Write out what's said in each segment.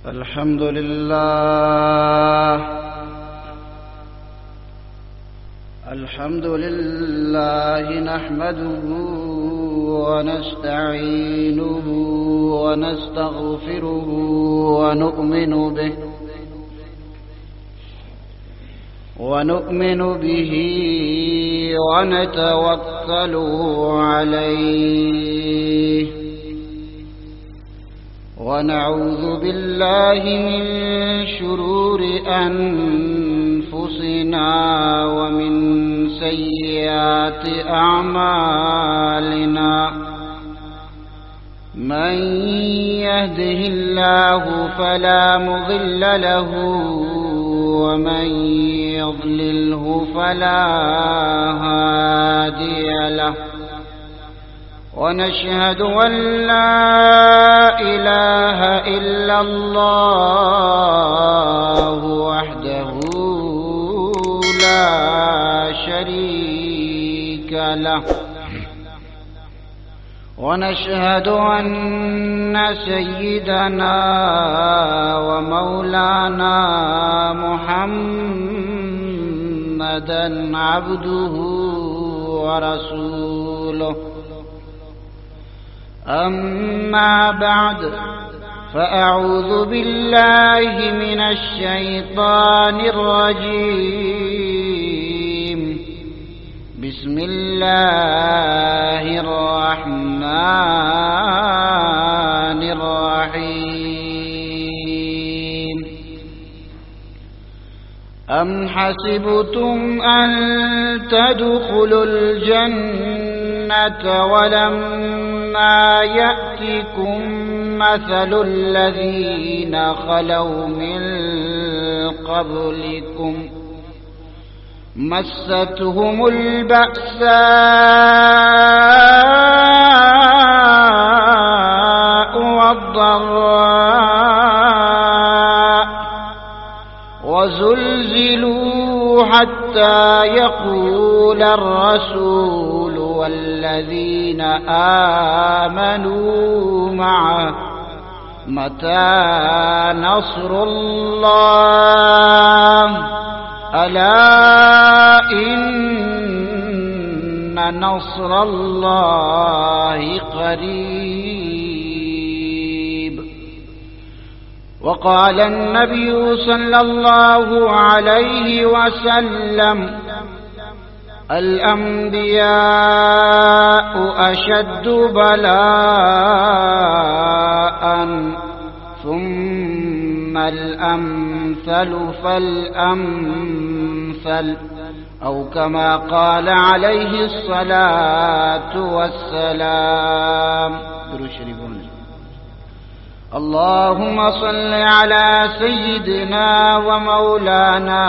الحمد لله نحمده ونستعينه ونستغفره ونؤمن به ونتوكل عليه ونعوذ بالله من شرور أنفسنا ومن سيئات أعمالنا من يهده الله فلا مضل له ومن يضلله فلا هادي له ونشهد أن لا إله إلا الله وحده لا شريك له ونشهد أن سيدنا ومولانا محمدا عبده ورسوله أما بعد فأعوذ بالله من الشيطان الرجيم بسم الله الرحمن الرحيم أم حسبتم أن تدخلوا الجنة ولما يأتكم مثل الذين خلوا من قبلكم مستهم البأساء والضراء وزلزلوا حتى يقول الرسول والذين آمنوا معه متى نصر الله ألا إن نصر الله قريب وقال النبي صلى الله عليه وسلم الأنبياء أشد بلاء ثم الأمثل فالأمثل أو كما قال عليه الصلاة والسلام. اللهم صل على سيدنا ومولانا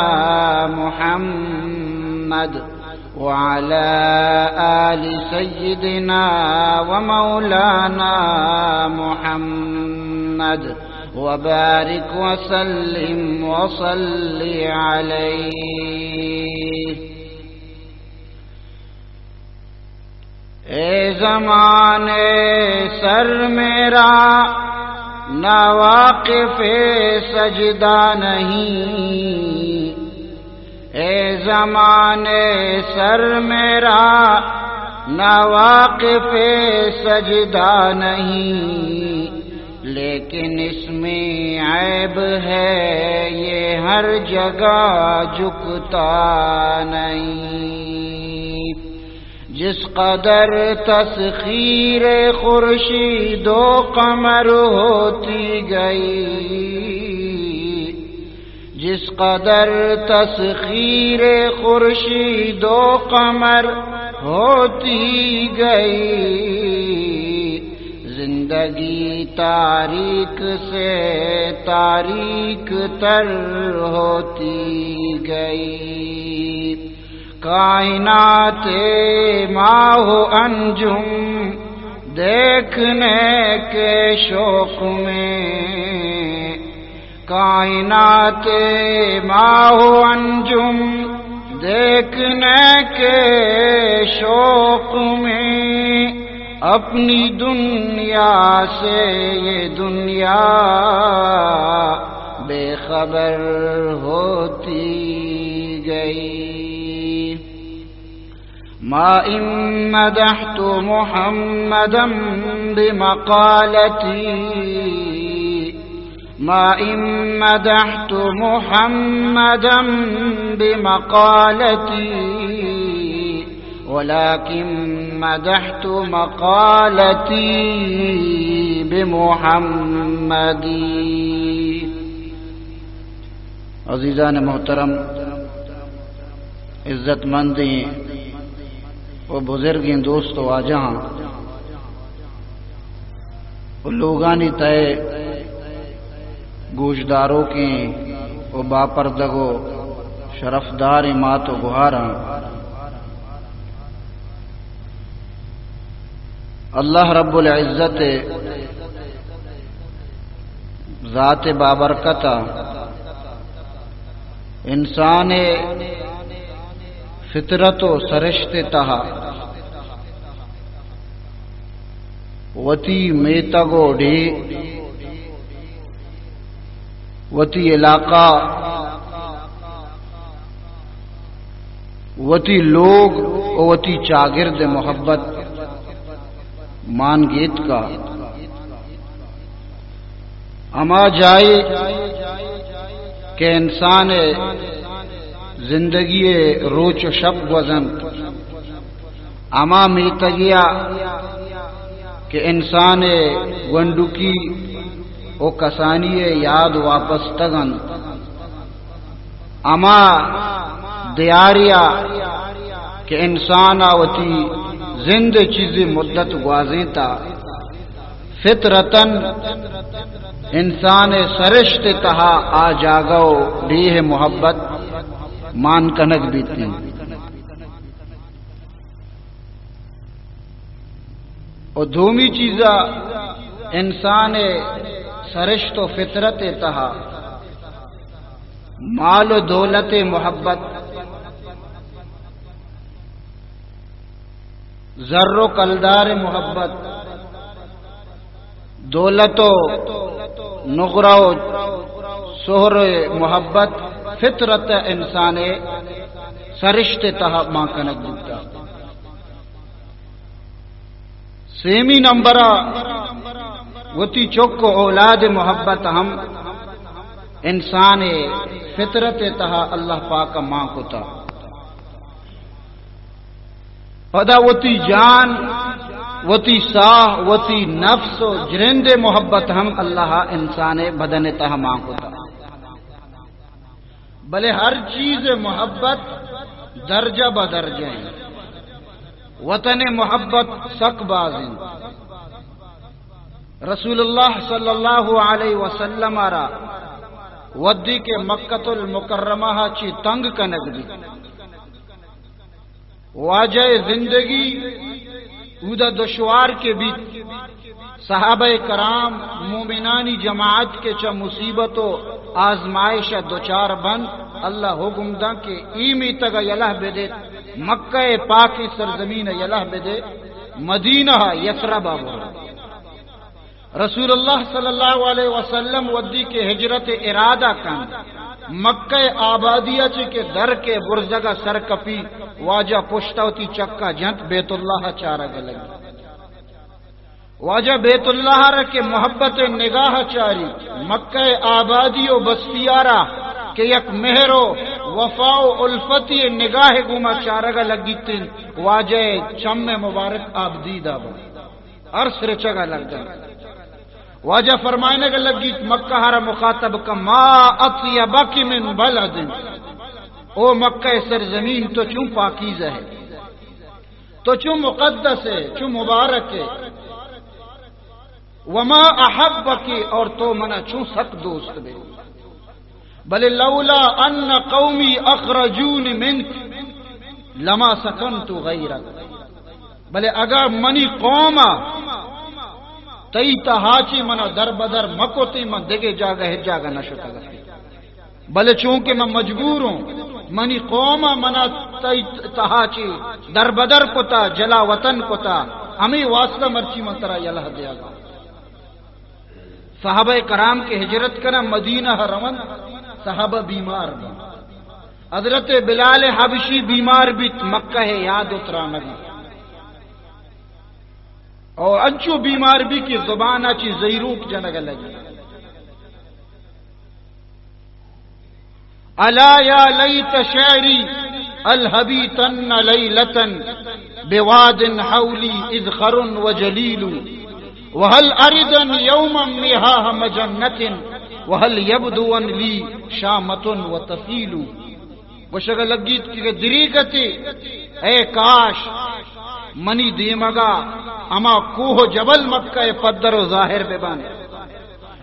محمد وعلى آل سيدنا ومولانا محمد وبارك وسلم وصل عليه. اے زمانے سر میرا نہ واقف سجدہ نہیں، اے زمانے سر میرا نہ واقف سجدہ نہیں، لیکن اس میں عیب ہے یہ ہر جگہ جھکتا نہیں. جس قدر تسخیر خورشید و قمر ہوتی گئی، جس قدر تسخیر خورشید و قمر ہوتی گئی، زندگی تاریک سے تاریک تر ہوتی گئی. کائنات ماہ انجم دیکھنے کے شوق میں، کائنات ماہ انجم دیکھنے کے شوق میں اپنی دنیا سے یہ دنیا بے خبر ہوتی گئی۔ ما ان مدحت محمدا بمقالتی ما ان مدحت محمدا بمقالتی ولكن مدحت مقالتی بمحمد۔ عزیزان محترم، عزت مندیں و بزرگیں دوست و آجاں و لوگانی تے گوشداروں کی و باپردگو شرفدار مات و گہاراں، اللہ رب العزت ذات بابرکت انسان فطرت و سرشت تہا وتی میتگو ڈھی وتی علاقہ وتی لوگ وتی چاگرد محبت مان گیت کا اما جائے کہ انسان زندگی روچ و شب وزن اما میتگیا کہ انسان گنڈکی او کسانی یاد واپس تگن اما دیاریا کہ انسان آوتی زند چیز مدت گوازیں تا فطرتن انسان سرشت تہا آ جاگو ڈیہ محبت مان کنک بیتی۔ اور دومی چیزا انسان سرشت و فطرت تہا مال و دولت محبت ذر و کلدار محبت دولت و نغرہ و سہر محبت فطرت انسان سرشت تہا ماں کنک دیتا۔ سیمی نمبرہ وتی چوک اولاد محبت ہم انسان فطرت تہا اللہ پاک ماں کو تا پدا وتی جان وتی ساہ وتی نفس و جرند محبت ہم اللہ انسان بدن تہا ماں کو تا بلے ہر چیز محبت درجہ بدرجہ ہیں وطن محبت سک بازیں رسول اللہ صلی اللہ علیہ وسلم آرا ودی کے مکۃ المکرمہ چی تنگ کنک دی واجہ زندگی اودا دشوار کے بیچ صحابہ کرام مومنانی جماعت کے چا مصیبت و آزمائش دوچار بند اللہ حکم دا کہ ایمی تگا یلہ بدے مکہ پاکی سرزمین یلہ بدے مدینہ یسرب آبو رسول اللہ صلی اللہ علیہ وسلم ودی کے ہجرت ارادہ کن مکہ آبادیہ کے در کے برزگا سرکپی واجہ پشتوتی چکا جنت بیت اللہ چارہ گلگی واجہ بیت اللہ رکھے محبت نگاہ چاری مکہ آبادی و بستیارہ کہ یک مہرو وفا و الفتی نگاہ گما چارگا لگی تین واجہ چم مبارک آبدید آبا عرص رچگا لگ گا واجہ فرمائنے کا لگی مکہ ہر مخاطب کا ما اطیبک من بلد او مکہ سرزمین تو چون پاکیزہ ہے تو چون مقدس ہے چون مبارک ہے وما احبکی اور تو منا چون سک دوست بے بل لولا ان قومی اخرجون منک لما سکنت غیرک بلے اگر منی قوما تی تہاچی منا در بدر مکوتی من دگے جاگا ہے جاگا نشتا گا بلے چونکہ میں مجبور ہوں منی قوما منا تی تہاچی در بدر کتا جلا وطن کتا ہمیں واسطہ مرچی منترا یلہ دیا گا صحابہ کرام کے ہجرت کرا مدینہ رون صحابہ بیمار بھی حضرت بلال حبشی بیمار بھی مکہ ہے یاد اترا نبی اور انچو بیمار بھی کی زبان اچھی زیروک جنگ لگی الا یا لیت شعری الحبیتن لیلتن بواد حولی اذخر وجلیل وهل اردن یوما مہاہ مجنت وهل یبدون لی شامت وتفیل وہ شگل لگیت کی دریگتی اے کاش منی دیمگا اما کوہ جبل مکہ پدر و ظاہر بے بان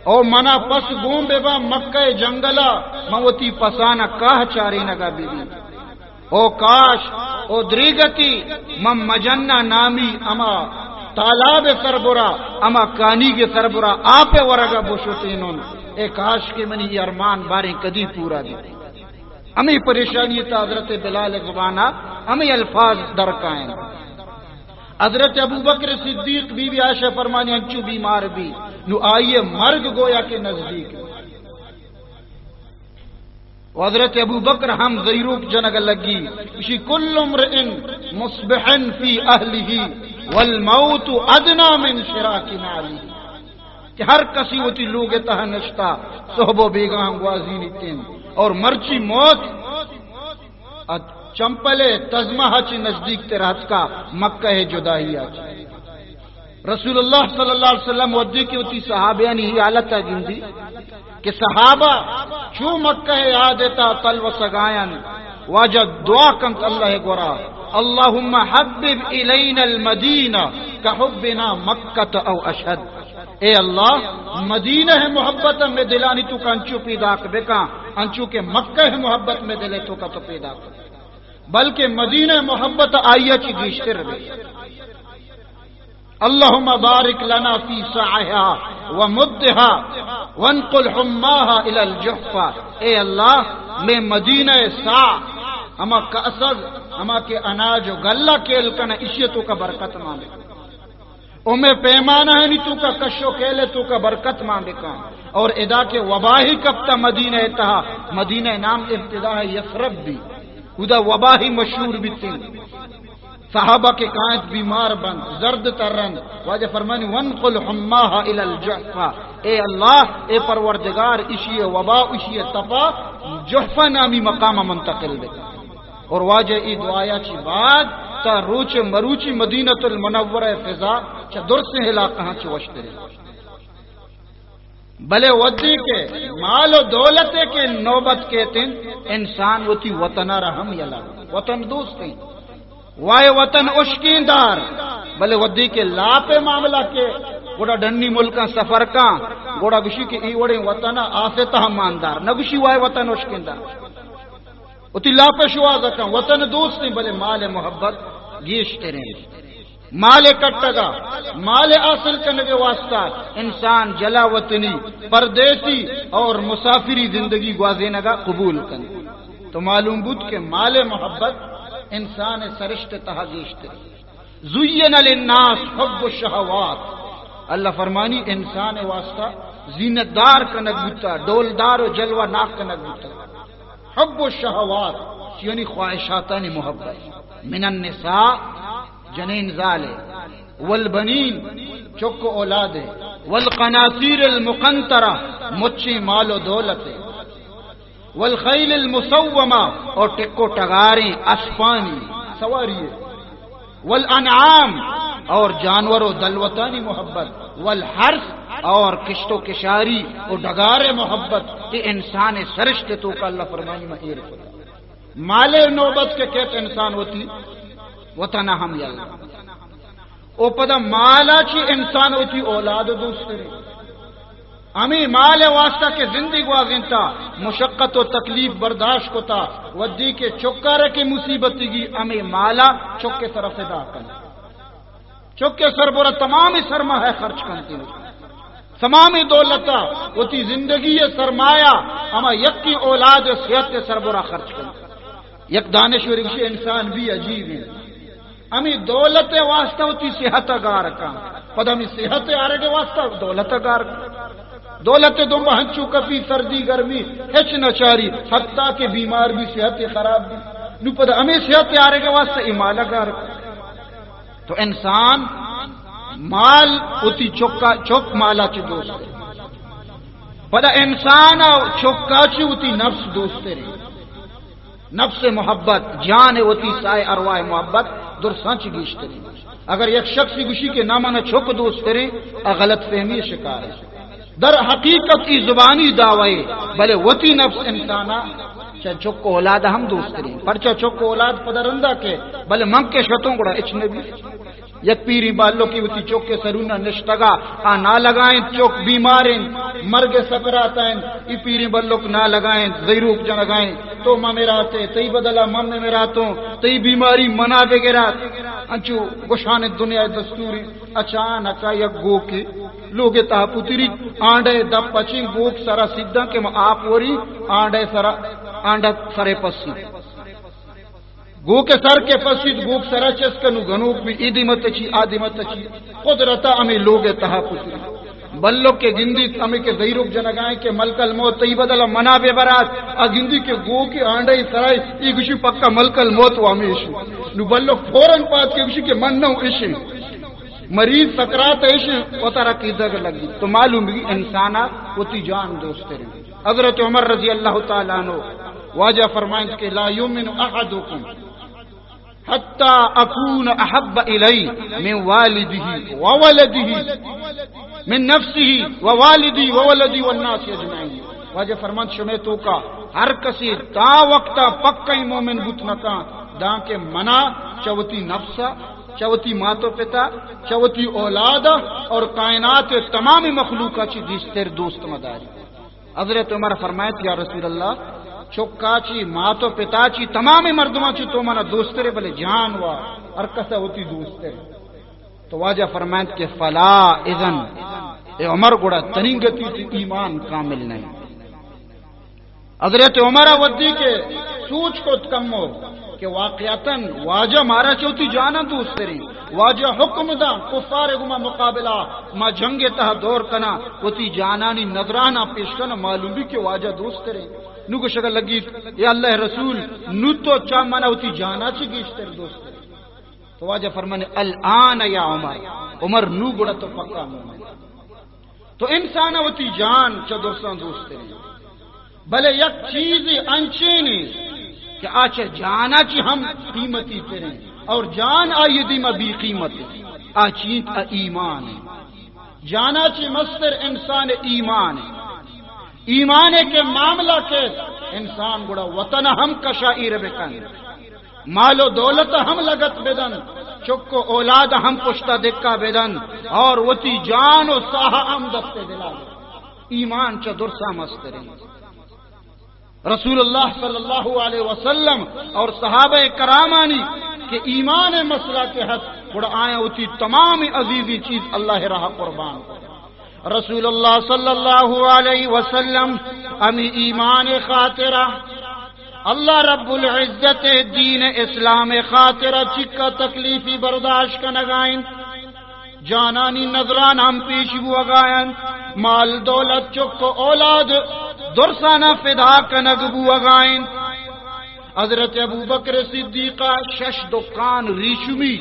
او منا پس گوم بے بان مکہ جنگلا موتی پسانا کاہ چاری نگا بی دی او کاش او دریگتی من مجنہ نامی اما تالاب سربرا اما کانی کے سربرا آپ ورگا بوشتینون اے کاش کے منی یہ ارمان باریں کدی پورا دی ہمیں پریشانی تا حضرت بلال زبانہ ہمیں الفاظ درکائیں حضرت ابو بکر صدیق بی بی عائشہ فرمانی انچو بیمار بھی نو آئیے مرگ گویا کے نزدیک حضرت ابو بکر ہم زیروک جنگ لگی اسی کل امرئن مصبحن فی اہلہ والموت ادنا من شراک نعلی کہ ہر کسی ہوتی لوگ تہ نشتا صحبو بیگاں گوازی نیتین اور مرچی موت چمپلے تزمہ چی نزدیک تے رہت کا مکہ جدائی آج رسول اللہ صلی اللہ علیہ وسلم ودی کی ہوتی صحابیانی ہی حالت گندی کہ صحابہ چو مکہ یادتا تلو سگائن واجہ دعا کنت اللہ گورا اللہم حبب الینا المدینہ کحبنا مکہ او اشد اے اللہ مدینہ ہے محبت میں دلانی تو کا انچو پیدا بکا انچو کے مکہ ہے محبت میں دلے تو کا تو پیدا کر بلکہ مدینہ محبت آئیہ چی گیشتر بھی اللہم بارک لنا فی سعیہا ومدہا وانقل حماہا الى الجحفہ اے اللہ میں مدینہ سا اما کا اصد اما کے اناج و گلہ کیل کنا اشیتوں کا برکت مانے میں پیمانہ ہے نہیں تو کا کشو کیلے تو کا برکت ماں بکا اور ادا کے وباہی کب تا مدینہ تہا مدینہ نام ابتدا ہے یثرب بھی ادا وباہی مشہور بھی تھی صحابہ کے قائد بیمار بند زرد ترن واجہ فرمانی وانقل حماہا الى الجحفہ اے اللہ اے پروردگار اشی وبا اشی تپا جحفہ نامی مقام منتقل بکا اور واجہ ای دعایا چی بعد تا روچ مروچی مدینۃ المنورہ فضا چا در سے ہلا کہاں چی وشتری بلے ودی کے مال و دولت کے نوبت کہتے ہیں انسان ہوتی وطن رحم یلا وطن دوستی وائے وطن اشکین دار بلے ودی کے لاپے معاملہ کے گوڑا ڈنی ملکاں سفر کا گوڑا گشی کے ای وڑے وطن آفتا ماندار نگشی وائے وطن اشکین دار اتی لاپے شواز کن وطن دوستی بلے مال محبت گیشتے رہیں مال کٹگا مال حاصل کرنے کے واسطہ انسان جلا وطنی پردیسی اور مسافری زندگی گوازینے کا قبول کرنے تو معلوم بود کہ مال محبت انسان سرشت تحگیشتے زین للناس حب الشہوات اللہ فرمانی انسان واسطہ زینت دار کنک بوتا ڈولدار و جلوہ ناک کنک بوتا حب الشہوات یعنی خواہشاتانی محبت من النساء جنین زالے والبنین چک اولادے والقناطیر المقنطرہ مچھی مال و دولت والخیل المسومہ اور ٹکو ٹگاریں اسپانی سواری والانعام اور جانور و دلوتانی محبت والحرث اور کشت و کشاری اور ڈگار محبت یہ انسان سرشت تو کا اللہ فرمانی میں ایر مال نوبت کے کہتے انسان ہوتی وطن ہم یلا او پدا مالا چی انسان ہوتی اولاد دوسرے ہمیں مال واسطہ کے زندگی گوازنتا مشقت و تکلیف برداشت کو تا ودی کے چکر کے مصیبت گی ہمیں مالا چک کے طرف ادا کرنا چک کے سربراہ تمام سرما ہے خرچ کرتی تمام دولتا ہوتی زندگی سرمایہ ہما یکی اولاد صحت سربراہ خرچ کرنا یک دانشوری انسان بھی عجیب ہے ہمیں دولت واسطہ ہوتی صحت گار کا پد ہمیں صحت آرے کے واسطہ دولت گار کا دولت دو ہنچو کپی سردی گرمی ہچ نچاری حتیٰ کہ بیمار بھی صحت خراب بھی نو پد ہمیں صحت آرے کے واسطہ امالہ گار کا. تو انسان مال ہوتی چوک مالا چی دوست پدا انسان چوکا چی ہوتی نفس دوست رہی نفس محبت جان ہوتی سائے ارواح محبت در سنچ گیشت رہی. اگر یک شخصی گوشی کے نامانا چوک دوست رہی غلط فہمی شکار ہے. در حقیقت کی زبانی دعوی بلے وتی نفس انسانا چوک کو اولاد ہم دوست رہی پرچا چوک کو اولاد پدرندہ کے بلے منگ کے شتوں گڑا اچنبی یک پیری بالوں کی ہوتی چوک کے سرونا نشتگا نہ لگائیں چوک بیماریں مرگ سکرات ہیں ای پیری بالوں نہ لگائیں زیروک جا لگائیں تو ماں میرا آتے تئی بدلا مم میں میرا تو تئی بیماری منا وغیرہ انچو گشان دنیا دستوری اچانک یک گو کے لوگ تا پتری آنڈے دب پچیں گوک سرا سیدھا کہ آپ وری آنڈے سرا آنڈا سرے پسی گو کے سر کے پسید گوک سرا چسکنو گنوک بھی ایدی مت چی آدی مت چی قدرتا ہمیں لوگ تہا پتری بلو کے گندی ہمیں کے زیروک جنگائیں کہ ملکل موت تی بدلا منا بے برات گندی کے گو کے آنڈائی سرائی ای گوشی پکا ملکل موت و ہمیشی نو بلو فوراں پات کے گوشی کے من نو ایشی مریض سکرات ایشی و ترہ کی دگ لگی. تو معلوم بھی انسانا ہوتی جان دوست رہی. حضرت عمر رضی اللہ تعالیٰ عنہ واجہ فرمائیں کہ لا یؤمن احدکم حتی اکون احب الی من والدہ وولدہ من نفسہ ووالدی وولدی والناس اجمعین. واجہ فرمان شمی تو کا ہر کسی تا وقتا پکای مومن بوتنکا دان کے منا چوتی نفسا چوتی ماتو پتا چوتی اولاد اور کائنات تمام مخلوقہ چی دیستر دوست مداری. حضرت عمر فرمایت یا رسول اللہ چوکا چی ماتو پتا چی تمام مردمہ چی تو منا دوست رے بلے جان وا ہر کسا ہوتی دوست رے. تو واجہ فرمایت کہ فلا اذن اے عمر گوڑا تنینگتی تی ایمان کامل نہیں. حضرت عمر ودی کے سوچ کو کم ہو کہ واقعتاً واجہ مارا چوتی جانا دوست رہی واجہ حکم دا کفار گما مقابلہ ما جنگ تہ دور کنا ہوتی جانانی نظرانہ پیش کنا معلوم بھی کہ واجہ دوست رہی. نو کو شکل لگی یا اللہ رسول نو تو چا مانا ہوتی جانا چی گیشتر دوست رہی. تو واجہ فرمانے الان یا عمر عمر نو گڑا تو پکا مومن. تو انسانا ہوتی جان چا دوستان دوست رہی بلے یک چیز انچینی کہ آچے جانا چی ہم قیمتی کریں اور جان آئی دیما بھی قیمت آچیت ایمان جانا چی مستر انسان ایمان ایمان کے معاملہ کے انسان گڑا وطن ہم کشائیر بکن مال و دولت ہم لگت بدن چکو اولاد ہم پشتہ دکا بدن اور وتی جان و ساہ ہم دستے دلا ایمان چا درسا مسترین. رسول اللہ صلی اللہ علیہ وسلم اور صحابہ کرامانی کہ ایمان مسئلہ کے حد بڑا آیا ہوتی تمام عزیزی چیز اللہ راہ قربان. رسول اللہ صلی اللہ علیہ وسلم امی ایمان خاطرہ اللہ رب العزت دین اسلام خاطرہ چکا تکلیفی برداشت کا نگائن جانانی نظران ہم پیش بو اگائن مال دولت چکو اولاد درسانہ فدا کا نگبو اگائن. حضرت ابو بکر صدیقہ 6 دکان ریشمی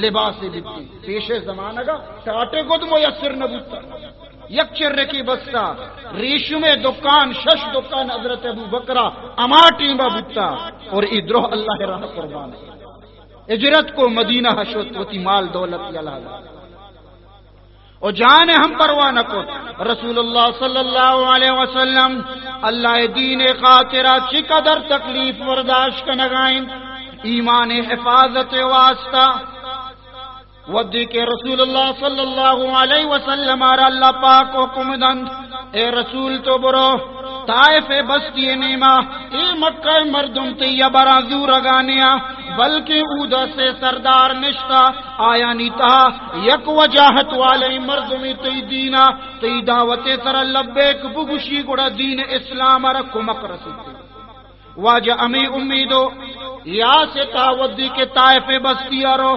لباس لبتی پیش زمانہ کا ٹاٹے کو تو میسر نبوتا یک چرے کی بستہ ریشم دکان 6 دکان حضرت ابو بکرہ اماٹی با بتا اور ادرو اللہ راہ قربان اجرت کو مدینہ حشوت ہوتی مال دولت اللہ اور جان ہم پرواہ نہ کو. رسول اللہ صلی اللہ علیہ وسلم اللہ دین خاطرہ چی قدر تکلیف برداشت کا نگائن ایمان حفاظت واسطہ ودی کے رسول اللہ صلی اللہ علیہ وسلم اور اللہ پاک حکم دن اے رسول تو برو طائف بستی نیما اے مکہ مردم تیہ برا زور اگانیا بلکہ اودا سے سردار نشتا آیا نیتا یک وجاہت والے مردمی تی دینا تی دعوت سر لبیک بگشی گڑا دین اسلام رکھو مکر سکتے واجہ امی امیدو یا سے تاودی کے طائف بستیا رو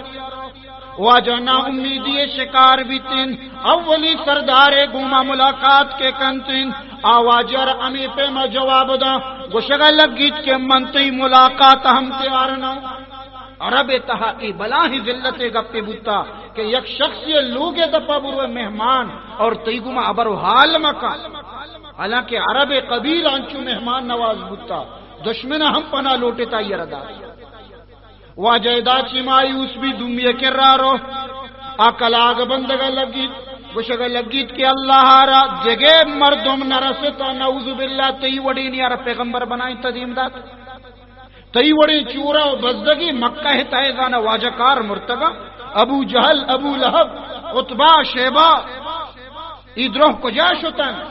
واجہ نا امیدی شکار بیتن اولی سردار گوما ملاقات کے کنتن آواجر امی پہ ما جواب دا گوشگا لگیت کے منتی ملاقات ہم تیار نہ عرب تہا ای بلا ہی ذلت گپے بوتا کہ یک شخص یہ لوگے دپا برو مہمان اور تیگما ابرو حال مکا حالانکہ عرب قبیل انچو مہمان نواز بوتا دشمن ہم پناہ لوٹے تا یہ ردا واجہ دا چی مایوس بھی دمیہ کر رہا رو اکلاگ بندگا لگیت گوشگا لگیت کہ اللہ را جگہ مردم نرستا نعوذ باللہ تی وڑی نی عرب پیغمبر بنائیں تدیم دات تی وڑی چورا و بزدگی مکہ تائزانا واجہ کار مرتگا ابو جہل ابو لہب عتبہ شیبہ ادروح کو جاش ہوتا ہے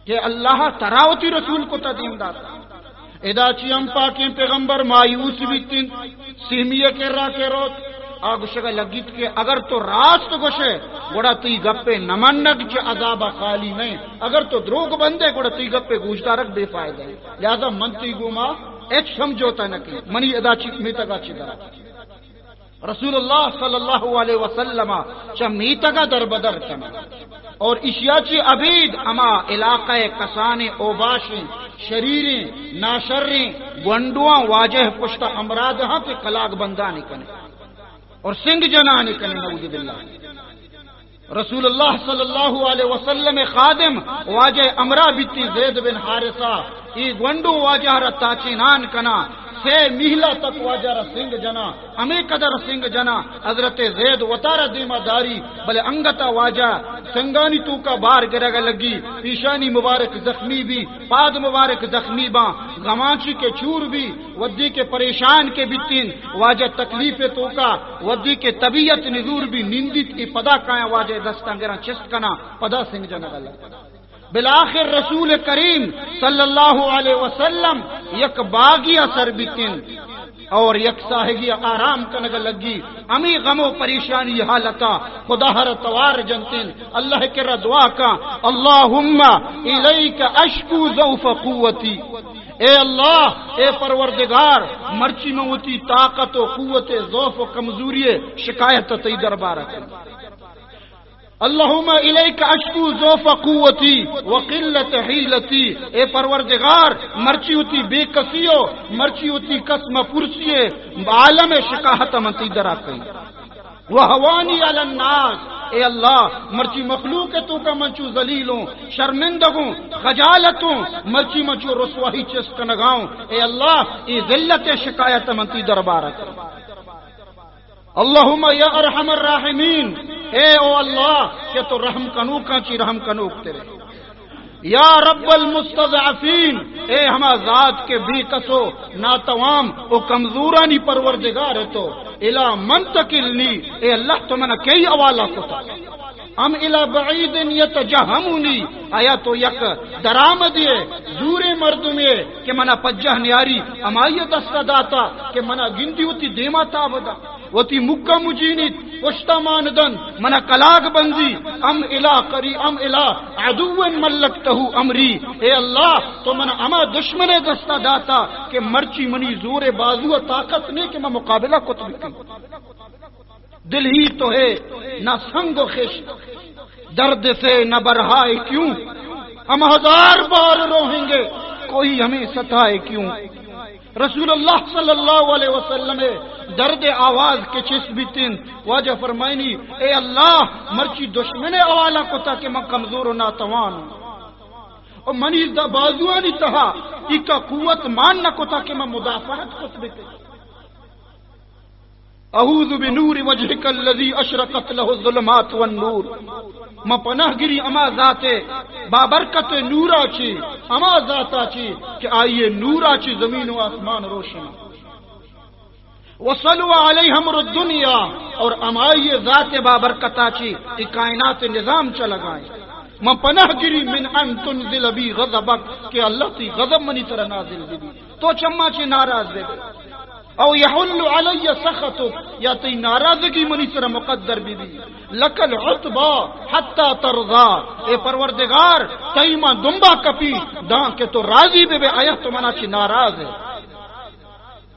کہ اللہ تراوتی رسول کو تدیم داتا ادا چی ہم پاکیں پیغمبر مایوس بیتن سیمیہ کے را کے روت آگوشگا لگیت کہ اگر تو راست گوشے گوڑا تی گپے نمنگ چی عذاب خالی نہیں اگر تو دروگ بندے گوڑا تی گپے گوشتا رکھ بے فائدہ ہے لہذا منتی گوما ایچ سمجھوتا نکی منی ادا چی میتگا چی درہ رسول اللہ صلی اللہ علیہ وسلم چا میتگا در بدر کنا اور اشیاء چی عبید اما علاقہ کسانے اوباشیں شریریں ناشریں گونڈواں واجہ پشتا امراض ہاں کہ کلاگ بندانی کنے اور سنگ جنانی کنے نعوذ باللہ رسول اللہ صلی اللہ علیہ وسلم خادم واجہ امرا بیتی زید بن حارثہ ای گونڈو واجہ را تاچینان کنا سے میہلا تک واجہ را سنگ جنا امی قدر سنگ جنا حضرت زید وطارہ دیما داری بلے انگتا واجہ سنگانی تو کا بار گرگا لگی پیشانی مبارک زخمی بھی پاد مبارک زخمی با غمانچی کے چور بھی ودی کے پریشان کے بیتین واجہ تکلیف تو کا ودی کے طبیعت نزور بھی نیندیت کی پدا کائیں واجہ دستان گران چست کنا پدا سنگ جنا گا بالآخر رسول کریم صلی اللہ علیہ وسلم یک باغی اثر بیتن اور یک ساہگی آرام کنگ لگی امی غم و پریشانی حالتا خدا ہر توار جنتن اللہ کے دعا کا اللہم الیک اشکو ضعف قوتی اے اللہ اے پروردگار مرچی میں ہوتی طاقت و قوت ضعف و کمزوری شکایت تی دربارہ اللہم الیک اشکو ضعف قوتی وقلت حیلتی اے پروردگار مرچی ہوتی بے کسیو مرچی ہوتی قسم پرسیے عالم شکاہت منتی درا کئی وہوانی علی الناس اے اللہ مرچی مخلوق تو کا منچو ذلیلوں شرمندگوں خجالتوں مرچی منچو رسواہی چسک نگاؤں اے اللہ ای ذلت شکایت منتی دربارہ کئی اللہم یا ارحم الراحمین اے او اللہ کہ تو رحم کنوکا چی رحم کنوک تیرے یا رب المستضعفین اے ہما ذات کے بھی کسو ناتوام او کمزورانی پروردگار ہے تو الہ منتقلنی اے اللہ تو منا کئی اوالا کتا ام الہ بعید یتجہمونی آیا تو یک درامدی زور مردمی کہ منا پجہ نیاری امائی دست داتا کہ منا گندی ہوتی دیما تابدا وتی مکہ مجینیت پشتا ماندن منا کلاگ بندی ام الہ قری ام الہ عدو ملکتہو امری اے اللہ تو منا اما دشمن دستا داتا کہ مرچی منی زور بازو طاقت نے کہ میں مقابلہ کتب کی دل ہی تو ہے نہ سنگ و خش درد سے نہ برہائے کیوں ہم ہزار بار روہیں گے کوئی ہمیں ستائے کیوں رسول اللہ صلی اللہ علیہ وسلم درد آواز کے چس بیتن واجہ فرمائنی اے اللہ مرچی دشمن اوالا کو تا کہ میں کمزور و ناتوان اور منی دا بازوانی تہا ایکا قوت ماننا کو تا کہ میں مدافعت کت بیتے اعوذ بنور وجهک الذی اشرقت له الظلمات والنور ما پناہ گری اما ذات بابرکت نورا چی اما ذاتا چی کہ آئیے نورا چی زمین و آسمان روشن وصلوا علیہ امر الدنیا اور امائیے ذات بابرکتا چی ای کائنات نظام چل گائیں میں پناہ گری من ان تنزل بی غضبک کہ اللہ تی غضب منی طرح نازل دی تو چما چی ناراض دے او یحل علی سخطک یا تی ناراضگی منی طرح مقدر بھی لکل عطبا حتی ترضا اے پروردگار تی ما دنبا کپی دان کہ تو راضی بے آیا تو منا چی ناراض ہے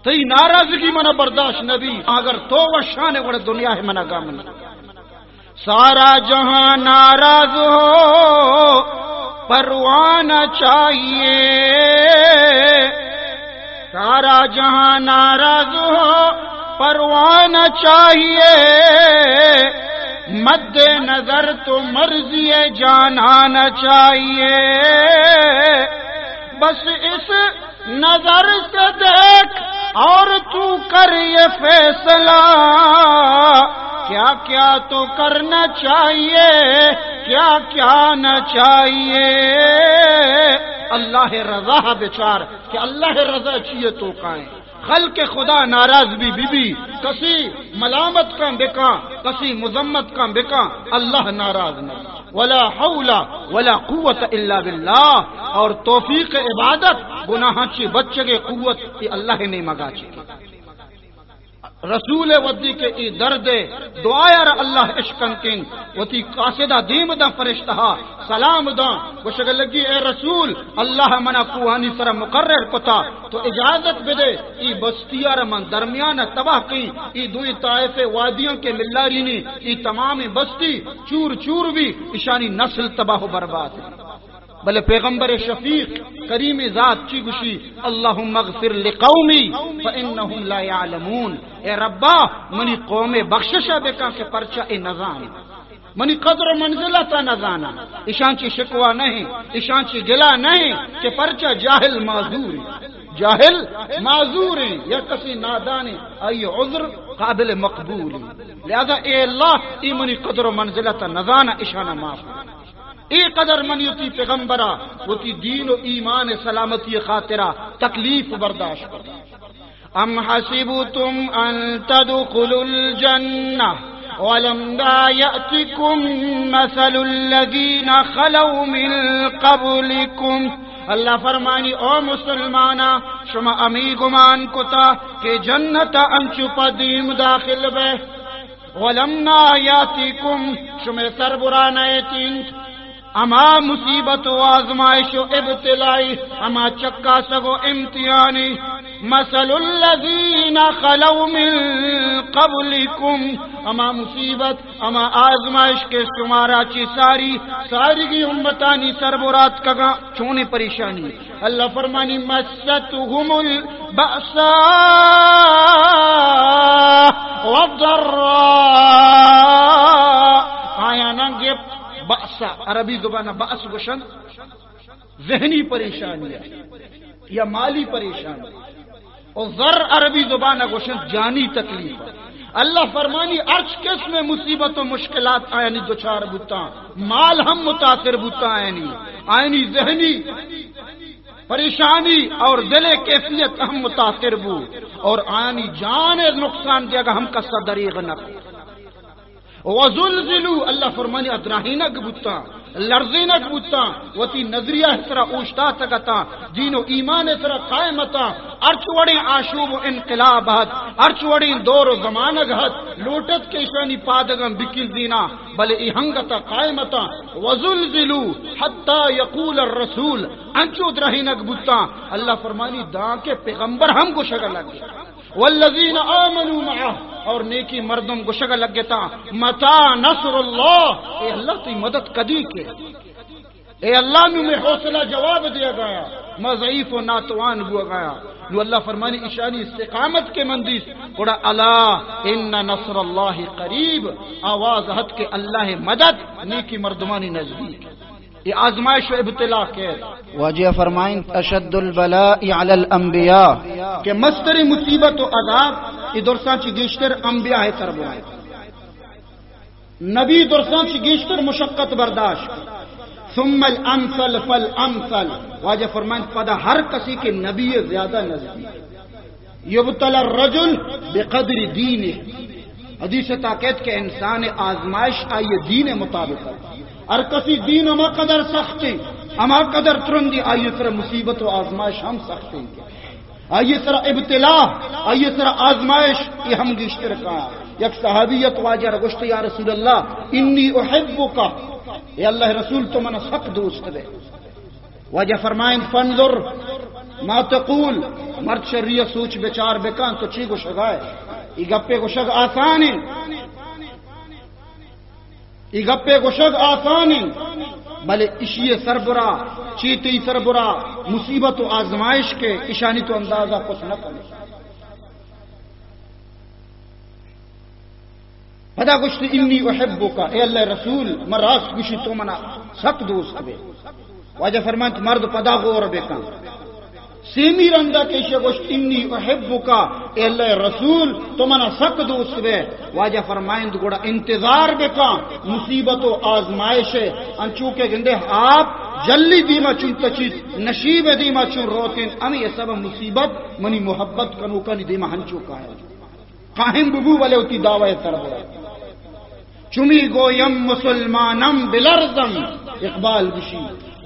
تی ناراضگی منا برداشت نبی اگر تو و شان وڑ دنیا ہے منا گامن سارا جہاں ناراض ہو پروانہ چاہیے سارا جہاں ناراض ہو پروانہ چاہیے مد نظر تو مرضی جانانا چاہیے بس اس نظر سے دیکھ اور تو کر یہ فیصلہ کیا کیا تو کرنا چاہیے کیا کیا نہ چاہیے اللہ رضا بچار کہ اللہ رضا چاہیے تو کائیں خلق خدا ناراض بھی کسی ملامت کا بکا کسی مذمت کا بکا اللہ ناراض نہ ولا حول ولا قوت الا باللہ اور توفیق عبادت گناہ چی بچے کے قوت یہ اللہ نے مگا چی رسول ودی کے ای درد دعا یار اللہ عشقن کن وتی قاصدہ دیم دا فرشتہ سلام دا وشگ لگی اے رسول اللہ منا کوہانی سر مقرر کتا تو اجازت بدے ای بستیار من درمیان تباہ کی ای دوئی طائف وادیوں کے ملاری نے ای تمام بستی چور چور بھی اشانی نسل تباہ و برباد بلے پیغمبر شفیق کریم ذات چی گشی اللہم اغفر لقومی فانہم لا یعلمون اے ربا منی قوم بخششہ بکا کے پرچہ اے نظام منی قدر و منزلتا نظانا اشان چی شکوا نہیں اشان چی گلا نہیں کہ پرچہ جاہل معذور جاہل معذور یا کسی نادان ای عذر قابل مقبول لہذا اے اللہ ای منی قدر و منزلتا نظانا اشانا معاف ای قدر من یتی پیغمبرہ وتی دین و ایمان سلامتی خاطرہ تکلیف برداشت کر ام حسبتم ان تدخلوا الجنہ ولما یأتکم مثل الذین خلوا من قبلکم اللہ فرمانی او مسلمانا شما امی گمان کتا کہ جنت انچو پدیم داخل بے ولما یأتکم شما سربران ایتین اما مصیبت و آزمائش و ابتلائی اما چکا سگو امتحانی مثل الذین خلو من قبلکم اما مصیبت اما آزمائش کے شمارا چی ساری کی امتانی سربرات کگا چونے پریشانی اللہ فرمانی مستهم البأساء والضراء آیا ننگے بأسا عربی زبانہ بأس گوشن ذہنی پریشانی یا مالی پریشانی اور ذر عربی زبانہ گوشن جانی تکلیف اللہ فرمانی ارچ کس میں مصیبت و مشکلات آئینی دوچار بوتا مال ہم متاثر بوتا آئینی ذہنی پریشانی اور دل کیفیت ہم متاثر بو اور آئینی جان نقصان دیا گا ہم کا صدریغ نہ وزلزلوا اللہ فرمانی ادراہینک بوتا لرزینک بوتا وتی نظریہ اسرا اوشتا تکتا دین و ایمان اسرا قائمتا ارچوڑی آشوب و انقلابات ارچوڑی دور و زمانگت لوٹت کے شانی پادگم بکل دینا بلے ایہنگتا قائمتا وزلزلوا حتی یقول الرسول انچو ادراہینک بوتا اللہ فرمانی دا کے پیغمبر ہم کو شکل لگے والذین آمنوا معه اور نیکی مردم کو شگل لگ گتا متا نصر اللہ اے اللہ تی مدد کدی کے اے اللہ میں حوصلہ جواب دیا گیا میں ضعیف و ناتوان ہوا گیا نو اللہ فرمانی اشانی استقامت کے مندیس بڑا الا ان نصر اللہ قریب آواز حد کے اللہ مدد نیکی مردمانی نزدیک یہ آزمائش و ابتلا کے واجہ فرمائیں اشد البلاء علی الانبیاء کہ مستر مصیبت و عذاب یہ درسان چی گیشتر انبیاء ہے تربوائے نبی درسان چی گیشتر مشقت برداشت ثم الامثل فالامثل واجہ فرمائیں پدا ہر کسی کے نبی زیادہ نزدیک یبتلا الرجل بقدر دینه حدیث تاکید کے انسان آزمائش آئیے دین مطابق اور کسی دین اما قدر سختی اما قدر ترندی آئیے سر مصیبت و آزمائش ہم سختی آئیے سر ابتلا آئیے سر آزمائش یہ ہم گشتر کا یک صحابیت واجہ رگشت یا رسول اللہ انی احبکا اے اللہ رسول تو منا سخت دوست دے واجہ فرمائیں فانظر ما تقول مرد شریعہ سوچ بیچار بکان تو چی کو شگائے ای گپے کو شگ آسانی ای گپے کو شگ آسانی بلے اشیے سربراہ چیتی سربراہ مصیبت و آزمائش کے اشانی تو اندازہ کچھ نہ کرے پدا گشت انی احبک اے اللہ رسول مراس گشی تو منا سک دوست بے واجہ فرمانت مرد پدا غور بکن سیمی رندہ کیشے گوشت انی احبکا اے اللہ رسول تو منا سک دوست بے واجہ فرمائند گوڑا انتظار بکا مصیبت و آزمائش انچو کے گندے آپ جلی دیما چون تچیت نشیب دیما چون روتین امی یہ سب مصیبت منی محبت کنو کنی دیما ہنچو کا ہے قاہم ببو والے ہوتی دعوی سربراہ چمی گویم مسلمانم بلرزم اقبال بشی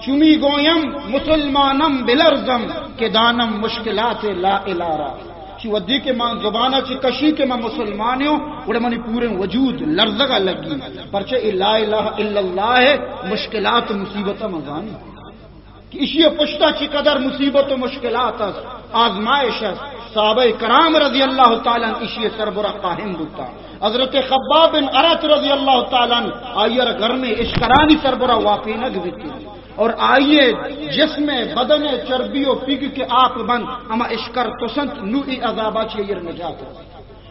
چمی گویم مسلمانم بلرزم کہ دانم مشکلات لا الارا چی ودی کے ماں زبانہ چی کشی کے ماں مسلمانیوں اڑے منی پورے وجود لرزگا لگی پرچہ لا الہ الا اللہ ہے مشکلات مصیبت مزانی کہ اسی پشتہ چی قدر مصیبت و مشکلات آزمائش صحابہ کرام رضی اللہ تعالیٰ اسی سربراہ قاہم بتا حضرت خباب بن ارت رضی اللہ تعالیٰ آئیر گھر میں اشکرانی سربراہ واقعی نہ گزرتی اور آئیے جسم بدن چربی و پگ کے آپ بند اما اشکر تسنت نوئی عذابہ چیر نجات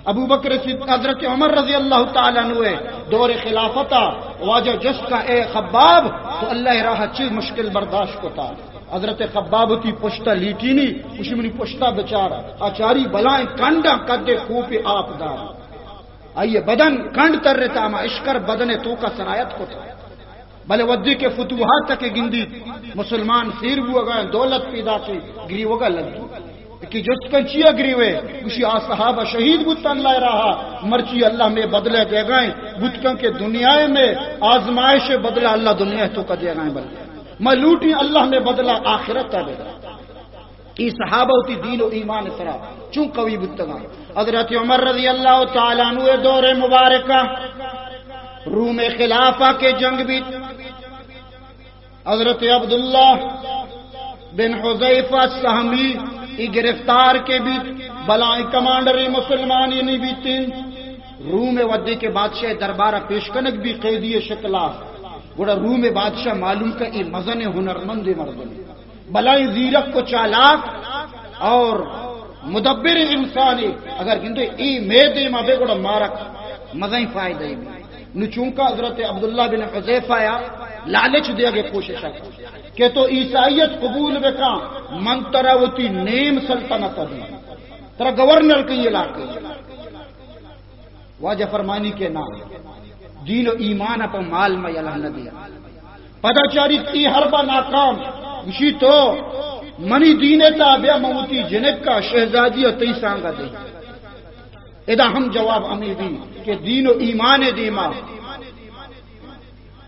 ابو بکر حضرت عمر رضی اللہ تعالیٰ نوے دور خلافتہ واجہ جس کا اے خباب تو اللہ راہ چیز مشکل برداشت کو تھا حضرت خباب کی پشتہ لیٹی نہیں اسی منی پشتہ بچارا آچاری بلائیں کنڈا کدے خوپی آپ دار آئیے بدن کنڈ تر رہتا اما اشکر بدن تو کا سرایت کو تھا بلے ودی کے فتوحات تک گندی مسلمان سیر ہوا گئے دولت پیدا کی گریو گا لگی کہ جس کنچیا گریوے اسی صحابہ شہید بتن لائے رہا مرچی اللہ میں بدلے دے گئے بتکن کے دنیا میں آزمائش بدلا اللہ دنیا تو کا دے گئے بلکہ میں لوٹی اللہ میں بدلا آخرت کا دے گا یہ صحابہ ہوتی دین و ایمان سرا چون قوی بتگا حضرت عمر رضی اللہ تعالیٰ عنہ دور مبارکہ روم خلافہ کے جنگ بھی حضرت عبداللہ بن حذیفہ سہمی گرفتار کے بھی بلائیں کمانڈری مسلمانی نہیں بھی تین روم ودی کے بادشاہ دربارہ پیش کنک بھی قیدی شکلا گوڑا روم بادشاہ معلوم کا ای مزن ہنرمند مردن بلائیں زیرک کو چالاک اور مدبر انسانی اگر گندے ای میدے مبے گوڑا مارک مزیں فائدہ ہی نو چونکہ حضرت عبداللہ بن حذیفہ یا لالچ دیا گے کوشش کہ تو عیسائیت قبول بکا من ترہ ہوتی نیم سلطنت دی ترہ گورنر کی علاقے واجہ فرمانی کے نام دین و ایمان اپا مال میں اللہ نہ دیا پدا چاری تی حربہ ناکام اسی تو منی دین تابع موتی جنک کا شہزادی و تی سانگا دے ادا ہم جواب ہمیں دی کہ دین و ایمان دیما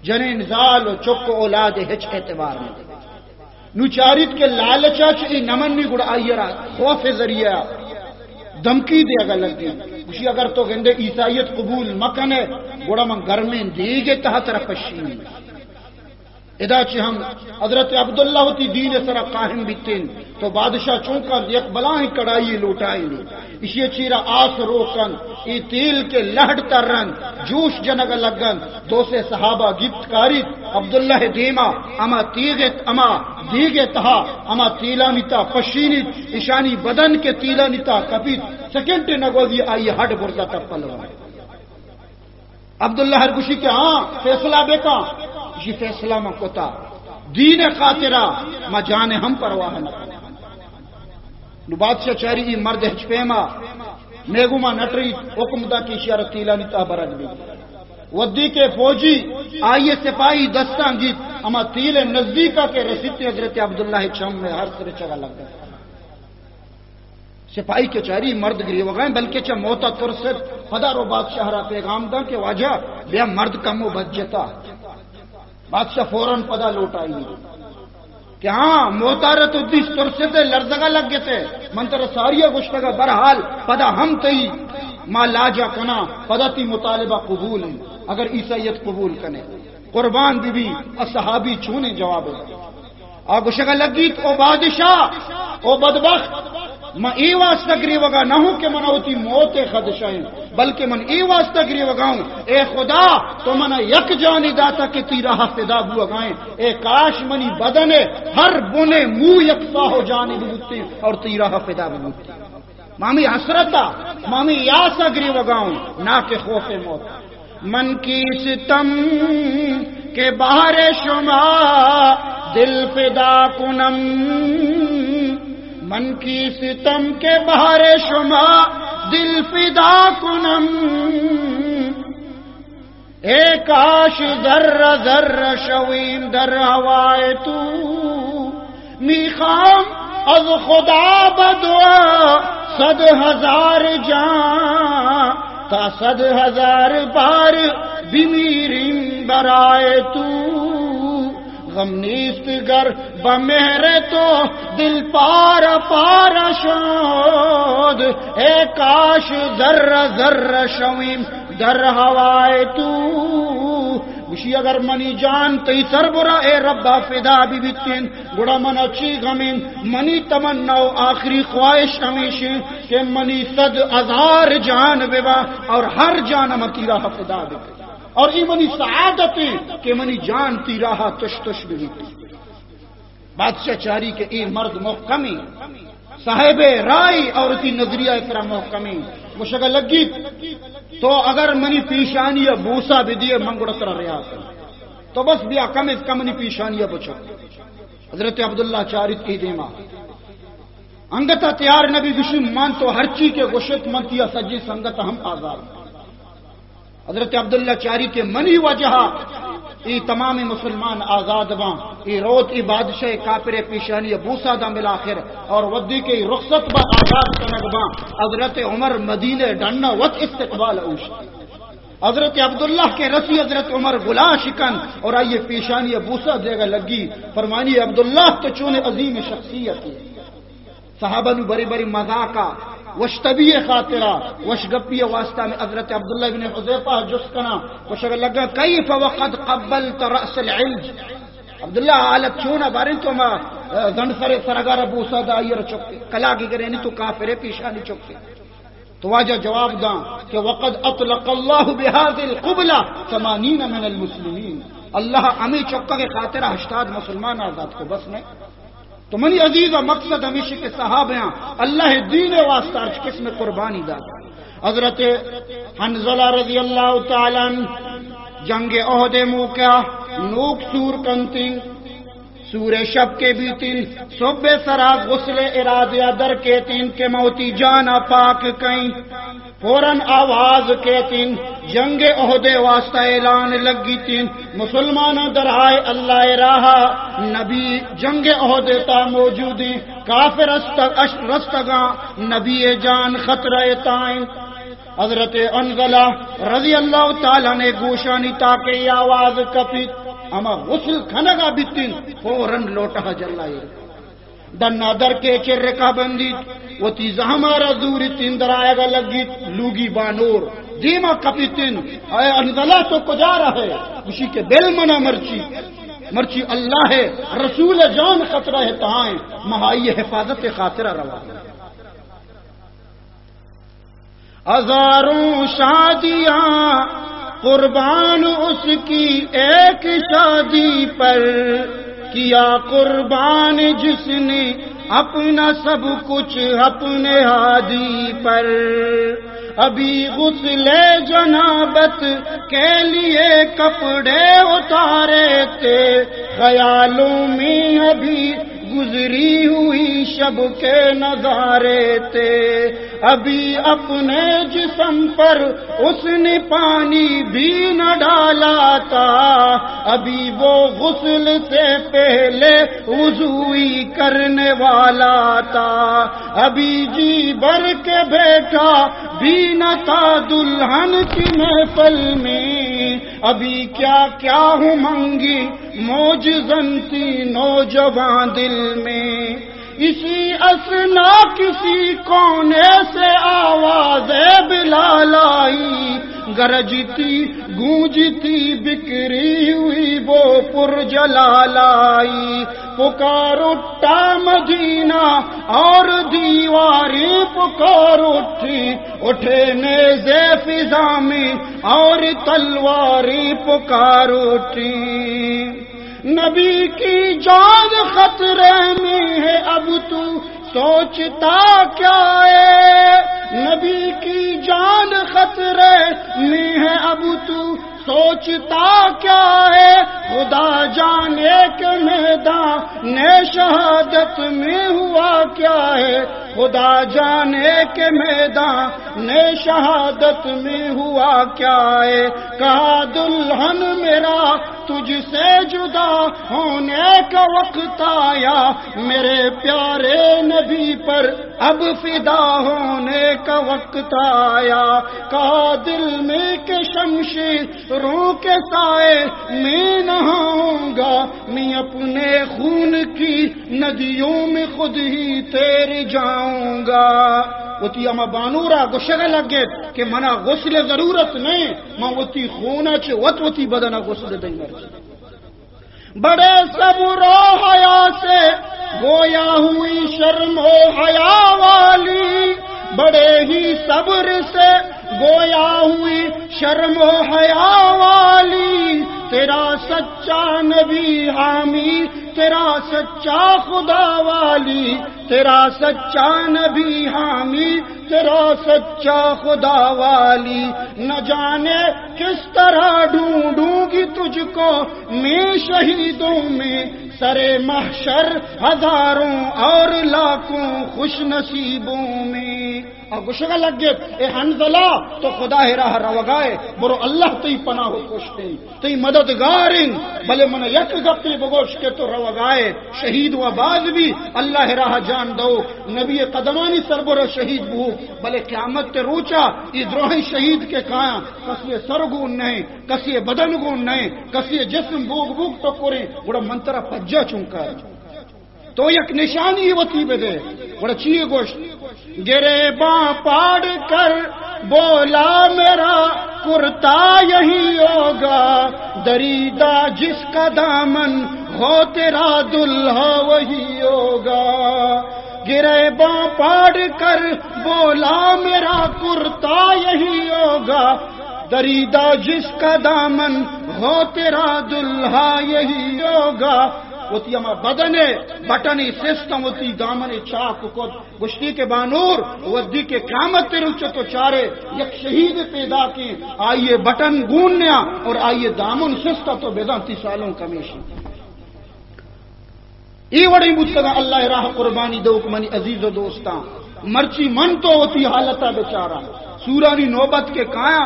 جنین زال و چک و اولاد ہچ اعتبار میں نو چاریت کے لالچا چی نمن نی گڑا آئیرا خوف ذریعہ دمکی دے اگر لگ دی اسی اگر تو گندے عیسائیت قبول مکنے گڑا من گرمین دیگے تحت رفشین ادا چی ہم حضرت عبداللہ ہوتی دین سرا قاہم بیتین تو بادشاہ چونکہ یک بلائیں کڑائی لوٹائی لی اسی چیرہ آس روکن ای تیل کے لہڑ ترن جوش جنگ لگن دو سے صحابہ گفت کاری عبداللہ دیما اما تیغت اما دیگے تہا اما تیلانیتا پشینیت اشانی بدن کے تیلانیتا کپیت سیکنڈ نگو دی آئی ہڈ برزا تپل عبداللہ ہر گوشی کے ہاں فیصلہ بے کا یہ فیصلہ میں کوتا دین خاطرہ ما جانے ہم پرواہ نہ نو بادشاہ چاری ای مرد ہچ پیما میگو ما نٹری حکم دا کی اشارت تیلانی تا برد بھی ودی کے فوجی آئیے سپاہی دستان گیت اما تیل نزدیکا کے رسیتے حضرت عبداللہ چم میں ہر سر چگا لگ گئے سپاہی کے چاری مرد گری وغائیں بلکہ چا موتا ترسد پدا رو بادشاہ را پیغام دا کہ واجہ بیا مرد کم و بجتا بادشاہ فوراً پدا لوٹائی کہ ہاں موتارت ادیس ترسد لرزگا لگ گئے تھے منتر ساریہ گشتگا برحال پدا ہم تی ما لاجا کنا پدا تی مطالبہ قبول ہے اگر عیسائیت قبول کنے قربان بی بی اصحابی چونے جواب ہے آگوشگا لگی او بادشاہ او بدبخت میں ای واسطہ گری وگا نہ ہوں کہ من ہوتی موت خدشائیں، بلکہ من ای واسطہ گری وگاؤں اے خدا تو من یک جانی داتا کہ تیرا فدا بو گائیں، اے کاش منی بدن ہر بنے منہ یکساں ہو جانے بوتے اور تیرا فدا بوتے. مامی حسرتا مامی یاسا گری وگاؤں نہ کہ خوف موت. من کی ستم کے بہر شما دل فدا کنم، من کی ستم کے بہر شما دل فدا کنم، اے کاش ذرہ ذرہ شویم در ہوائے تو، میخام از خدا بدعا 100,000 جان تا 100,000 بار بمیریم برائے تو، غم نیست گر بمہر تو دل پارا پارا شود، اے کاش ذرہ ذرہ شویم در ہوائے تو، گوشی اگر منی جان تی سر برا اے ربا فدا بھی بیتین گڑا من اچھی غمین منی تمنا و آخری خواہش ہمیشہ کہ منی 100,000 جان بیوا اور ہر جان متیرا فدا بھی اور ای منی سعادت کہ منی جان تیرا تش تش بھی. بادشاہ چاری کہ ای مرد محکمی صاحب رائی اور تی نظریہ اترا محکمی وہ شگا لگی تو اگر منی پیشانی بوسا بھی دیے منگوڑا ترا ریاض تو بس بیا کم از کم منی پیشانی بچو. حضرت عبداللہ چارت کی دیما انگتا تیار نبی بشم مان تو ہر چی کے گوشت منتیا سجی سنگتا ہم آزاد. حضرت عبداللہ چاری کے منی وجہ ای تمام مسلمان آزاد باں ای روت ای بادشاہ کافر پیشانی بوسا دا ملاخر اور ودی کے رخصت با آزاد کنگ باں حضرت عمر مدینہ ڈنہ وط استقبال اوش. حضرت عبداللہ کے رسی حضرت عمر گلا شکن اور آئیے پیشانی بوسا دے گا لگی فرمانی عبداللہ تو چون عظیم شخصیت ہے. صحابہ نو بری بری مذاقہ وش طبیع خاطرہ وش گپی واسطہ میں حضرت عبداللہ بن حذیفہ جس کنا وش لگا کیف وقد قبلت رأس العلج. عبداللہ حالت چونا بارن تو ما زنسر سرگار بوسا دا ایر چکے کلا کی کرے نہیں تو کافر پیشانی چکے. تو واجہ جواب دا کہ وقد اطلق اللہ بهذه القبلہ 80 من المسلمین، اللہ امی چکا کے خاطرہ 80 مسلمان آزاد کو بس نہیں. تو منی عزیز و مقصد ہمیشہ کے صحابہ اللہ دین واسطہ کس میں قربانی دا. حضرت حنظلہ رضی اللہ تعالیٰ جنگ احد موقع نوک سور کنتیں سور شب کے بیتن صبح سرا غسل ارادہ در کے تین کے موتی جانا پاک کہیں فوراً آواز کے تین جنگ احد واسطہ اعلان لگی تین مسلمان درائے اللہ راہا نبی جنگ احد تا موجودی کافر رستگاں نبی جان خطرہ تائیں. حضرت انزلہ رضی اللہ تعالیٰ نے گوشانی تاکہ یہ آواز کپی اما غسل کھنگا بیتین فوراً لوٹا جلائے دنا در کے چرکا بندی وہ تیزہ ہمارا دوری تین در آئے گا لگی لوگی بانور دیما کپیتن اے انزلہ تو کجا رہے اسی کے دل منا مرچی اللہ ہے رسول جان خطرہ ہے تہائیں مہائی حفاظت خاطرہ روا. ہزاروں شادیاں قربان اس کی ایک شادی پر کیا قربان جس نے اپنا سب کچھ اپنے ہادی پر. ابھی غسل جنابت کے لیے کپڑے اتارے تھے خیالوں میں ابھی گزری ہوئی شب کے نظارے تھے. ابھی اپنے جسم پر اس نے پانی بھی نہ ڈالا تھا ابھی وہ غسل سے پہلے وضوئی کرنے والا تھا. ابھی جی بھر کے بیٹھا بھی نہ تھا دلہن کی محفل میں. ابھی کیا کیا ہوں منگی موجزن تھی نوجوان دل میں. اسی اسنا کسی کونے سے آواز بلال آئی گرجتی گونجتی بکری ہوئی وہ پرجلالائی، پکار اٹھا مدینہ اور دیواریں پکار اٹھی، اٹھے نیزے فضا میں اور تلواریں پکار اٹھی۔ نبی کی جان خطرے میں ہے اب تو سوچتا کیا ہے، نبی کی جان خطرے میں ہے اب تو سوچتا کیا ہے، خدا جانے کے میدان شہادت میں ہوا کیا ہے، خدا جانے کے میدان شہادت میں ہوا کیا ہے۔ کہا دلہن میرا تجھ سے جدا ہونے کا وقت آیا، میرے پیارے نبی پر اب فدا ہونے کا وقت آیا۔ کہا دل میں کہ شمشیروں کے سائے میں نہاؤں گا، میں اپنے خون کی ندیوں میں خود ہی تیر جاؤں گا۔ وتی اما بانورا گشگ لگے کہ منا غسل ضرورت نہیں، ماں وتی خونا چ وتی بدن غسل دیں گے۔ بڑے صبر و حیا سے گویا ہوئی شرم و حیا والی، بڑے ہی صبر سے گویا ہوئی شرم و حیا والی، تیرا سچا نبی حامی، تیرا سچا خدا والی، تیرا سچا نبی حامی، تیرا سچا خدا والی۔ نہ جانے کس طرح ڈھونڈوں گی تجھ کو میں شہیدوں میں، سرے محشر ہزاروں اور لاکھوں خوش نصیبوں میں۔ اور گشگا لگ گئے اے حنظلہ تو خدا ہے راہ روگائے، برو اللہ تی پناہ کشتے تی مددگاریں، بلے من یک گپی بگوش کے تو روگائے، شہید و باز بھی اللہ راہ جان دو، نبی قدمانی سربر شہید بہو، بلے قیامت تے روچا یہ دروہی شہید کے کھایا، کسی سرگون نہیں، کسی بدن گون نہیں، کسی جسم بوگ بوگ تو کریں، بڑا منترہ پجا چونکا تو یک نشانی وتی بے دے بڑا چیئے گوشت۔ گرے باں پاڑ کر بولا میرا کرتا یہی ہوگا، دریدہ جس کا دامن ہو تیرا دلہا وہی ہوگا۔ گرے باں پاڑ کر بولا میرا کرتا یہی ہوگا، دریدہ جس کا دامن ہو تیرا دلہا یہی ہوگا۔ وتی اما بدنے بٹنی سسٹم وتی دامن چاک کو گشتی کے بانور ودی کے قیامت تے روچ تو چارے یک شہید پیدا کی، آئیے بٹن گونیا اور آئیے دامن سستا تو بیدانتی سالوں کمیشن۔ ای وڑی مجھتا اللہ راہ قربانی دوک منی عزیز و دوستاں، مرچی من تو ہوتی حالتا بیچارہ سورانی نوبت کے کایا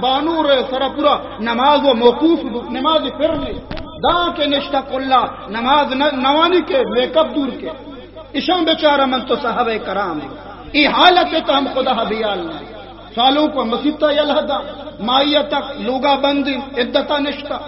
بانور سرا پورا نماز و موقوف نماز پھرنے دا کے نشتہ کلا نماز نوانی کے میکپ دور کے اشام بیچارہ من تو صحابہ کرام ای حالت تو ہم خدا حبیال نے سالوں کو مسیطہ یلہدہ مائیہ تک لوگا بندی عدتہ نشتہ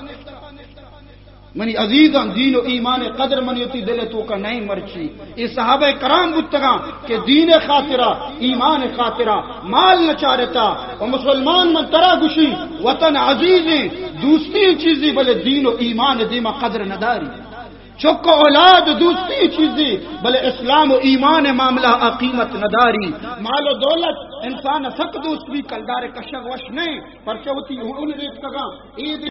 منی عزیزاں دین و ایمان قدر منیتی دل تو کا نہیں مرچی یہ صحابہ کرام بتگاں کہ دین خاطرہ ایمان خاطرہ مال نہ چارتا و مسلمان من ترا گشی وطن عزیزیں دوسری چیزی بلے دین و ایمان دیما قدر نداری چک اولاد دوسری چیزی بلے اسلام و ایمان معاملہ قیمت نداری مال و دولت انسان سک دوسری کلدار کشک وش نہیں پرچہ ہوتی ان ریت کگاں عید